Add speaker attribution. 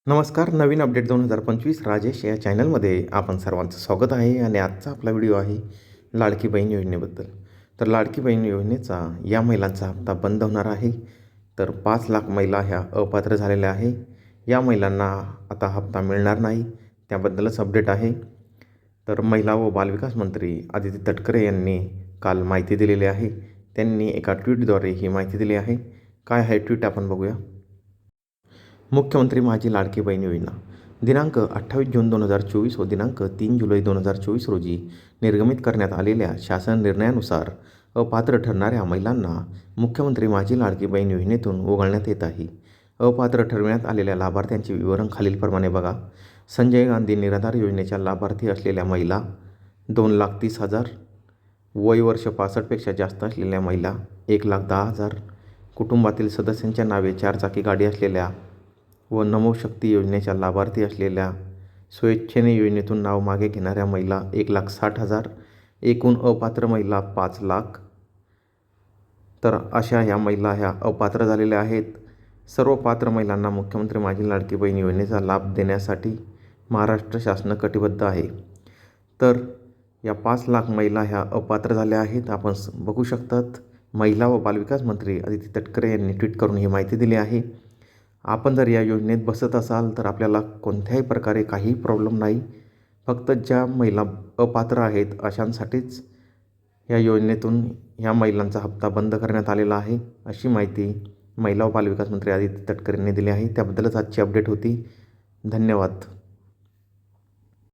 Speaker 1: नमस्कार. नवीन अपडेट 2025 राजेश या चॅनलमध्ये आपण सर्वांचं स्वागत आहे आणि आजचा आपला व्हिडिओ आहे लाडकी बहीण योजनेबद्दल. तर लाडकी बहीण योजनेचा या महिलांचा हप्ता बंद होणार आहे. तर 5 लाख महिला ह्या अपात्र झालेल्या आहे. या महिलांना आता हप्ता मिळणार नाही, त्याबद्दलच अपडेट आहे. तर महिला व बालविकास मंत्री आदिती तटकरे यांनी काल माहिती दिलेली आहे. त्यांनी एका ट्विटद्वारे ही माहिती दिली आहे. काय आहे ट्विट आपण बघूया. मुख्यमंत्री माझी लाडकी बहीण योजना दिनांक 28 जून 2024 व दिनांक 3 जुलै 2024 रोजी निर्गमित करण्यात आलेल्या शासन निर्णयानुसार अपात्र ठरणाऱ्या महिलांना मुख्यमंत्री माझी लाडकी बहीण योजनेतून वगळण्यात येत आहे. अपात्र ठरविण्यात आलेल्या लाभार्थ्यांचे विवरण खालीलप्रमाणे बघा. संजय गांधी निराधार योजनेच्या लाभार्थी असलेल्या महिला 2,30,000, वय वर्ष 65पेक्षा जास्त असलेल्या महिला 1,10,000, कुटुंबातील सदस्यांच्या नावे 4 चाकी गाडी असलेल्या व नमो शक्ती योजनेच्या लाभार्थी असलेल्या, स्वेच्छेने योजनेतून नाव मागे घेणाऱ्या महिला 1,60,000, एकूण अपात्र महिला 5 लाख. तर अशा ह्या महिला ह्या अपात्र झालेल्या आहेत. सर्व पात्र महिलांना मुख्यमंत्री माझी लाडकी बहीण योजनेचा लाभ देण्यासाठी महाराष्ट्र शासन कटिबद्ध आहे. तर या 5 लाख महिला ह्या अपात्र झाल्या आहेत. आपण बघू शकतात. महिला व बालविकास मंत्री आदिती तटकरे यांनी ट्विट करून ही माहिती दिली आहे. आपण जर या योजनेत बसत असाल तर आपल्याला कोणत्याही प्रकारे काही प्रॉब्लेम नाही. फक्त ज्या महिला अपात्र आहेत अशांसाठीच या योजनेतून ह्या महिलांचा हप्ता बंद करण्यात आलेला आहे, अशी माहिती महिला व बालविकास मंत्री आदिती तटकरे यांनी दिली आहे. त्याबद्दलच आजची अपडेट होती. धन्यवाद.